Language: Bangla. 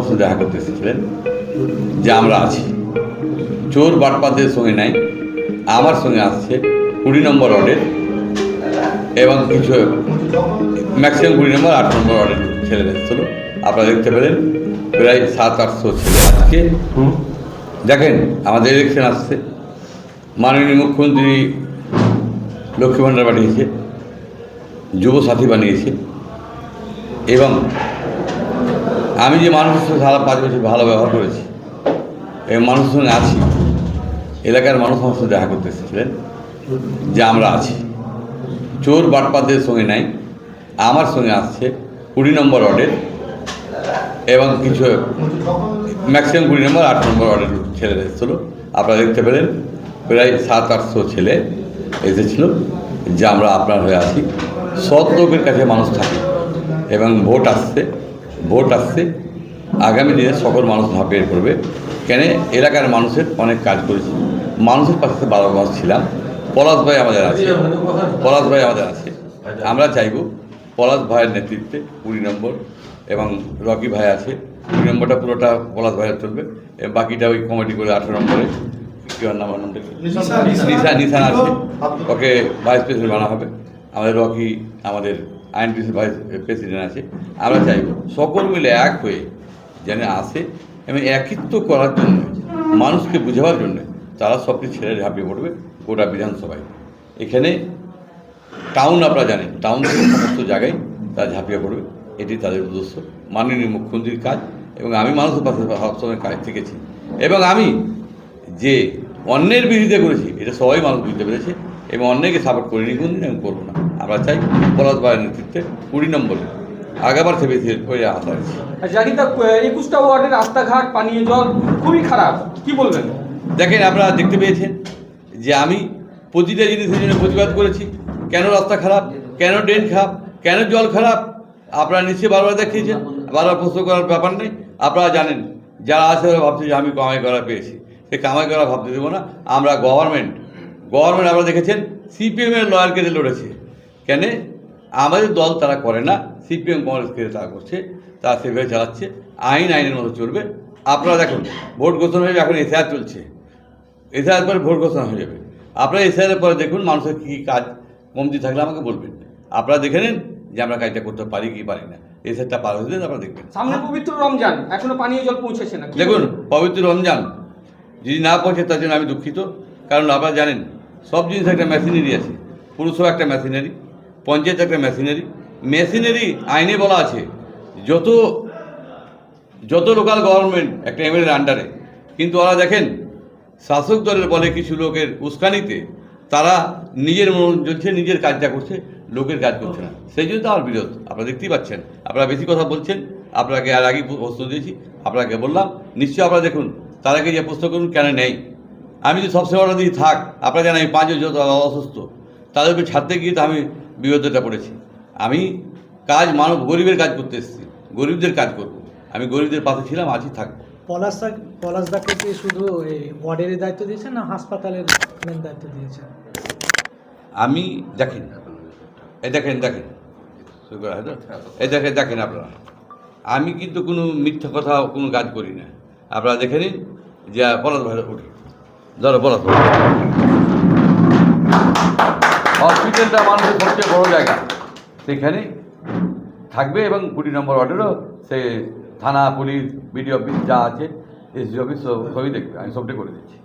সঙ্গে দেখা করতে এসেছিলেন যে আমরা আছি, চোর বাটপাদের সঙ্গে নাই, আমার সঙ্গে আসছে 20 নম্বর ওয়ার্ডের এবং কিছু ম্যাক্সিমাম 20 নম্বর 8 নম্বর ওয়ার্ডের ছেলেরা এসেছিল। আপনারা দেখতে পেলেন প্রায় 700-800 ছেলে আজকে। দেখেন আমাদের ইলেকশন আসছে, মাননীয় মুখ্যমন্ত্রী লক্ষ্মী ভাণ্ডার বানিয়েছে, যুব সাথী বানিয়েছে এবং আমি যে মানুষের সাথে সারা 5 বছর ভালো ব্যবহার করেছি এবং মানুষের সঙ্গে আছি, এলাকার মানুষ আমার সাথে দেখা করতে এসেছিলেন যে আমরা আছি, চোর বাটপাদের সঙ্গে নাই, আমার সঙ্গে আসছে 20 নম্বর ওয়ার্ডের এবং কিছু ম্যাক্সিমাম 20 নম্বর 8 নম্বর ওয়ার্ডের ছেলেরা এসেছিল। আপনারা দেখতে পেলেন প্রায় 700-800 ছেলে এসেছিল যে আমরা আপনার হয়ে আছি। সৎ লোকের কাছে মানুষ থাকে এবং ভোট আসছে আগামী দিনে সকল মানুষ ঝাঁপিয়ে পড়বে। কেন এলাকার মানুষের অনেক কাজ করেছি, মানুষের পাশে 12 মাস ছিলাম। পলাশ ভাই আমাদের আছে, আমরা চাইব পলাশ ভাইয়ের নেতৃত্বে 20 নম্বর এবং রকি ভাই আছে, 20 নম্বরটা পুরোটা পলাশ ভাইয়ের চলবে এবং বাকিটা ওই কমিটি করে 18 নম্বরে নিশান আছে, ওকে ভাইস প্রেসিডেন্ট বানা হবে। আমাদের রকি আমাদের আইএনটিসির ভাইস প্রেসিডেন্ট আছে। আমরা চাইব সকল মিলে এক হয়ে যেন আসে এবং একত্ব করার জন্য, মানুষকে বোঝাবার জন্য তারা সব কিছু ছেড়ে ঝাঁপিয়ে পড়বে গোটা বিধানসভায়। এখানে টাউন আপনারা জানেন, টাউন থেকে সমস্ত জায়গায় তারা ঝাঁপিয়ে পড়বে, এটি তাদের উদ্দেশ্য, মাননীয় মুখ্যমন্ত্রীর কাজ। এবং আমি মানুষের পাশে সবসময় কাজ থেকেছি এবং আমি যে অন্যের বিরুদ্ধে করেছি এটা সবাই মানুষ বুঝতে পেরেছে এবং অন্যকে সাপোর্ট করিনি কোনদিন এবং করবো না। আমরা চাই পলাশ ভাইয়ের নেতৃত্বে 20 নম্বরে আগাবার থেকে বেশি করে আশা রাখছি। জাকিরদা, 21টা ওয়ার্ডের রাস্তাঘাট, পানীয় জল খুবই খারাপ, কি বলবেন? দেখেন আপনারা দেখতে পেয়েছেন যে আমি প্রতিটা জিনিসের জন্য প্রতিবাদ করেছি। কেন রাস্তা খারাপ, কেন ড্রেন খারাপ, কেন জল খারাপ, আপনারা নিশ্চয়ই বারবার দেখিয়েছেন, বারবার প্রশ্ন করার ব্যাপার নেই। আপনারা জানেন যারা আছে ওরা ভাবছে যে আমি কামাই করা পেয়েছি, সে কামাই করা ভাবতে দেবো না। আমরা গভর্নমেন্ট আপনারা দেখেছেন সিপিএমের লয়ারকে লড়েছে। কেন আমাদের দল তারা করে না, সিপিএম কংগ্রেসকে তারা করছে, তারা সেভাবে চালাচ্ছে, আইনের মতো চলবে। আপনারা দেখুন ভোট ঘোষণা হয়ে এখন এসআইআর চলছে, এসআইআর পরে ভোট ঘোষণা হয়ে যাবে। আপনারা এসআইআর পরে দেখুন মানুষের কী কাজ কমতি থাকলে আমাকে বলবেন, আপনারা দেখে নেন যে আমরা কাজটা করতে পারি কি পারি না। এসআইআরটা পার হয়ে আপনারা দেখবেন। সামনে পবিত্র রমজান, এখনো পানীয় জল পৌঁছেছে না। দেখুন পবিত্র রমজান যদি না পৌঁছে তার জন্য আমি দুঃখিত, কারণ আপনারা জানেন সব জিনিস একটা মেশিনারি আছে, পুরসভা একটা মেশিনারি, পঞ্চায়েত একটা মেশিনারি আইনে বলা আছে যত লোকাল গভর্নমেন্ট একটা এমএলএর আন্ডারে, কিন্তু ওরা দেখেন শাসক দলের বলে কিছু লোকের উস্কানিতে তারা নিজের মন জ্বলছে, নিজের কাজটা করছে, লোকের কাজ করছে না। সেই জন্য তো আমার বিরোধ আপনারা দেখতেই পাচ্ছেন। আপনারা বেশি কথা বলছেন, আপনাকে আর আগেই প্রশ্ন দিয়েছি, আপনাকে বললাম নিশ্চয়ই আপনারা দেখুন তার আগে যে প্রশ্ন করুন কেন নেই। আমি যদি সবসময় অর্ডার দিয়ে থাক, আপনারা জানেন আমি 5 যত অসুস্থ, তাদেরকে ছাড়তে গিয়ে তো আমি বিরোধিতা পড়েছি। আমি কাজ গরিবের কাজ করতে এসেছি, গরিবদের কাজ করব, আমি গরিবদের পাশে ছিলাম, আছি, থাকবো। পলাশদাকে কি শুধু এই ওয়ার্ডের দায়িত্ব দিয়েছেন না হাসপাতালের মেন দায়িত্ব দিয়েছেন? আমি দেখেন আপনারা, আমি কিন্তু কোনো মিথ্যা কথা কোনো কাজ করি না। আপনারা দেখে নিন যে পলাশ ভাই উঠি ধরো, পলাশ হসপিটালটা মানুষের সবচেয়ে বড় জায়গা, সেখানে থাকবে এবং 20 নম্বর ওয়ার্ডেরও সে থানা, পুলিশ, বিডি অফিস যা আছে, এসডি অফিস সবই দেখবে, আমি সবটাই করে দিচ্ছি।